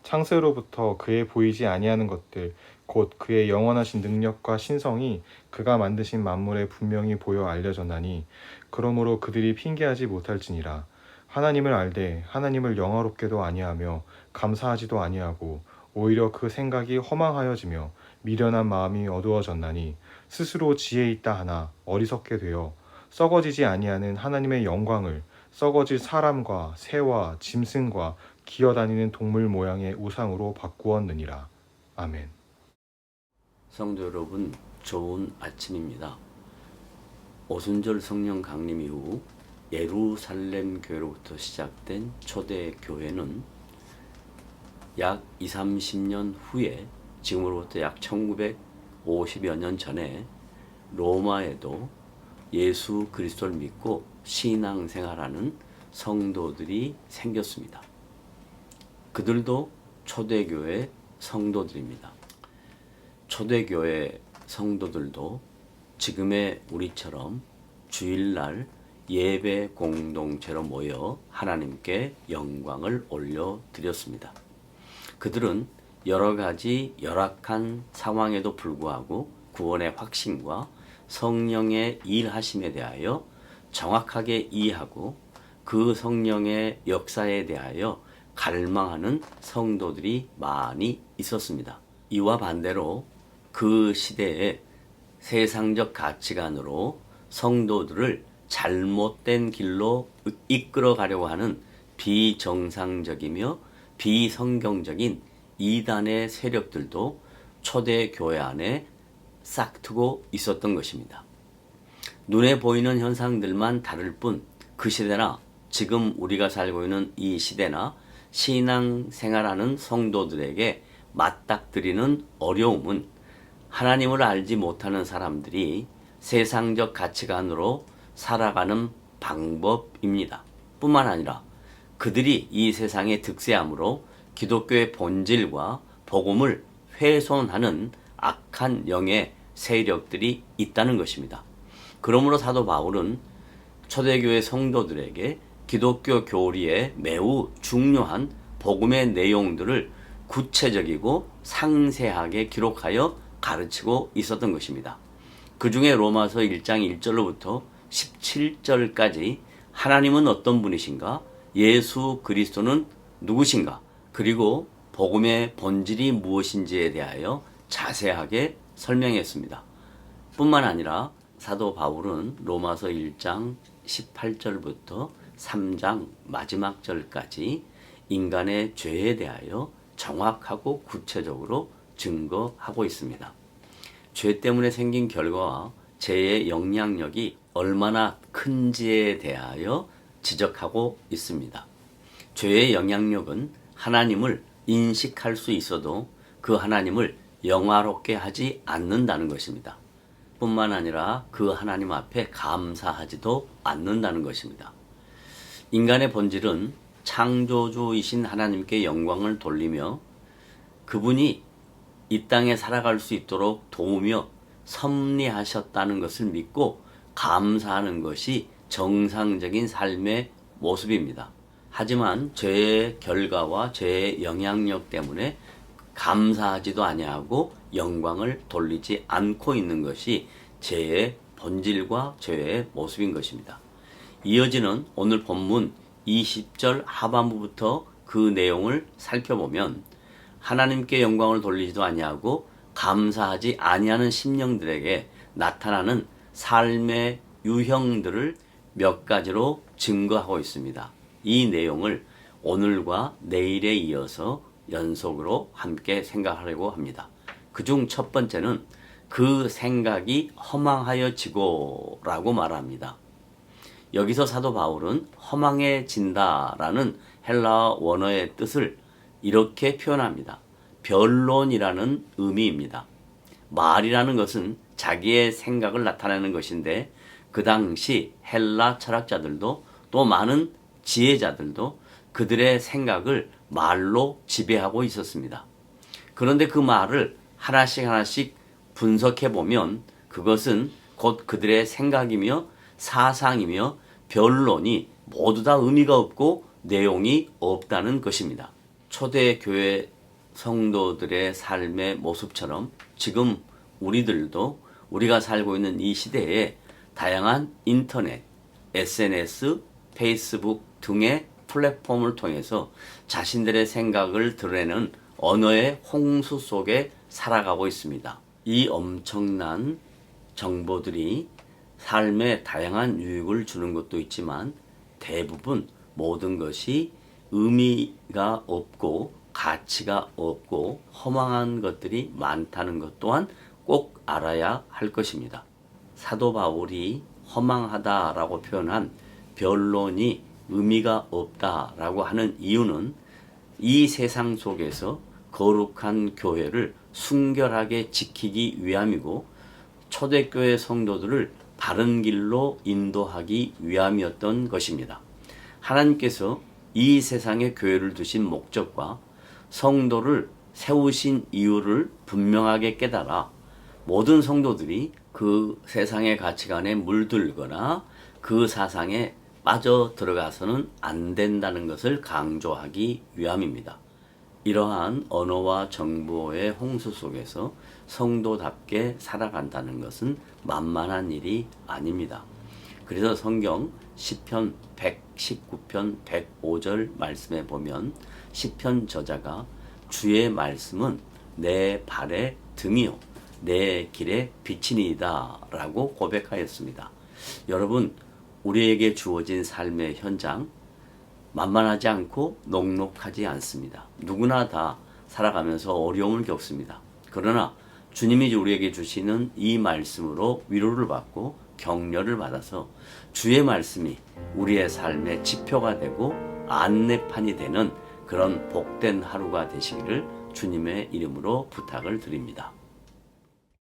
창세로부터 그의 보이지 아니하는 것들 곧 그의 영원하신 능력과 신성이 그가 만드신 만물에 분명히 보여 알려졌나니 그러므로 그들이 핑계하지 못할지니라. 하나님을 알되 하나님을 영화롭게도 아니하며 감사하지도 아니하고 오히려 그 생각이 허망하여지며 미련한 마음이 어두워졌나니 스스로 지혜 있다 하나 어리석게 되어 썩어지지 아니하는 하나님의 영광을 썩어질 사람과 새와 짐승과 기어다니는 동물 모양의 우상으로 바꾸었느니라. 아멘. 성도 여러분, 좋은 아침입니다. 오순절 성령 강림 이후 예루살렘 교회로부터 시작된 초대 교회는 약 20, 30년 후에 지금으로부터 약 1950여 년 전에 로마에도 예수 그리스도를 믿고 신앙생활하는 성도들이 생겼습니다. 그들도 초대교회 성도들입니다. 초대교회 성도들도 지금의 우리처럼 주일날 예배 공동체로 모여 하나님께 영광을 올려드렸습니다. 그들은 여러 가지 열악한 상황에도 불구하고 구원의 확신과 성령의 일하심에 대하여 정확하게 이해하고 그 성령의 역사에 대하여 갈망하는 성도들이 많이 있었습니다. 이와 반대로 그 시대에 세상적 가치관으로 성도들을 잘못된 길로 이끌어 가려고 하는 비정상적이며 비성경적인 이단의 세력들도 초대교회 안에 싹트고 있었던 것입니다. 눈에 보이는 현상들만 다를 뿐 그 시대나 지금 우리가 살고 있는 이 시대나 신앙생활하는 성도들에게 맞닥뜨리는 어려움은 하나님을 알지 못하는 사람들이 세상적 가치관으로 살아가는 방법입니다. 뿐만 아니라 그들이 이 세상에 득세함으로 기독교의 본질과 복음을 훼손하는 악한 영의 세력들이 있다는 것입니다. 그러므로 사도 바울은 초대교회 성도들에게 기독교 교리에 매우 중요한 복음의 내용들을 구체적이고 상세하게 기록하여 가르치고 있었던 것입니다. 그 중에 로마서 1장 1절로부터 17절까지 하나님은 어떤 분이신가? 예수 그리스도는 누구신가? 그리고 복음의 본질이 무엇인지에 대하여 자세하게 설명했습니다. 뿐만 아니라 사도 바울은 로마서 1장 18절부터 3장 마지막 절까지 인간의 죄에 대하여 정확하고 구체적으로 증거하고 있습니다. 죄 때문에 생긴 결과와 죄의 영향력이 얼마나 큰지에 대하여 지적하고 있습니다. 죄의 영향력은 하나님을 인식할 수 있어도 그 하나님을 영화롭게 하지 않는다는 것입니다. 뿐만 아니라 그 하나님 앞에 감사하지도 않는다는 것입니다. 인간의 본질은 창조주이신 하나님께 영광을 돌리며 그분이 이 땅에 살아갈 수 있도록 도우며 섭리하셨다는 것을 믿고 감사하는 것이 정상적인 삶의 모습입니다. 하지만 죄의 결과와 죄의 영향력 때문에 감사하지도 아니하고 영광을 돌리지 않고 있는 것이 죄의 본질과 죄의 모습인 것입니다. 이어지는 오늘 본문 20절 하반부부터 그 내용을 살펴보면 하나님께 영광을 돌리지도 아니하고 감사하지 아니하는 심령들에게 나타나는 삶의 유형들을 몇 가지로 증거하고 있습니다. 이 내용을 오늘과 내일에 이어서 연속으로 함께 생각하려고 합니다. 그중 첫 번째는 그 생각이 허망하여지고 라고 말합니다. 여기서 사도 바울은 허망해진다라는 헬라어 원어의 뜻을 이렇게 표현합니다. 변론이라는 의미입니다. 말이라는 것은 자기의 생각을 나타내는 것인데 그 당시 헬라 철학자들도 또 많은 지혜자들도 그들의 생각을 말로 지배하고 있었습니다. 그런데 그 말을 하나씩 분석해 보면 그것은 곧 그들의 생각이며 사상이며 변론이 모두 다 의미가 없고 내용이 없다는 것입니다. 초대교회 성도들의 삶의 모습처럼 지금 우리들도 우리가 살고 있는 이 시대에 다양한 인터넷, SNS, 페이스북 등의 플랫폼을 통해서 자신들의 생각을 드러내는 언어의 홍수 속에 살아가고 있습니다. 이 엄청난 정보들이 삶에 다양한 유익을 주는 것도 있지만 대부분 모든 것이 의미가 없고 가치가 없고 허망한 것들이 많다는 것 또한 꼭 알아야 할 것입니다. 사도 바울이 허망하다라고 표현한 변론이 의미가 없다라고 하는 이유는 이 세상 속에서 거룩한 교회를 순결하게 지키기 위함이고 초대교회 성도들을 바른 길로 인도하기 위함이었던 것입니다. 하나님께서 이 세상에 교회를 두신 목적과 성도를 세우신 이유를 분명하게 깨달아 모든 성도들이 그 세상의 가치관에 물들거나 그 사상에 빠져 들어가서는 안 된다는 것을 강조하기 위함입니다. 이러한 언어와 정보의 홍수 속에서 성도답게 살아간다는 것은 만만한 일이 아닙니다. 그래서 성경 시편 119편 105절 말씀에 보면 시편 저자가 주의 말씀은 내 발의 등이요 내 길의 빛이니이다 라고 고백하였습니다. 여러분, 우리에게 주어진 삶의 현장 만만하지 않고 녹록하지 않습니다. 누구나 다 살아가면서 어려움을 겪습니다. 그러나 주님이 우리에게 주시는 이 말씀으로 위로를 받고 격려를 받아서 주의 말씀이 우리의 삶의 지표가 되고 안내판이 되는 그런 복된 하루가 되시기를 주님의 이름으로 부탁을 드립니다.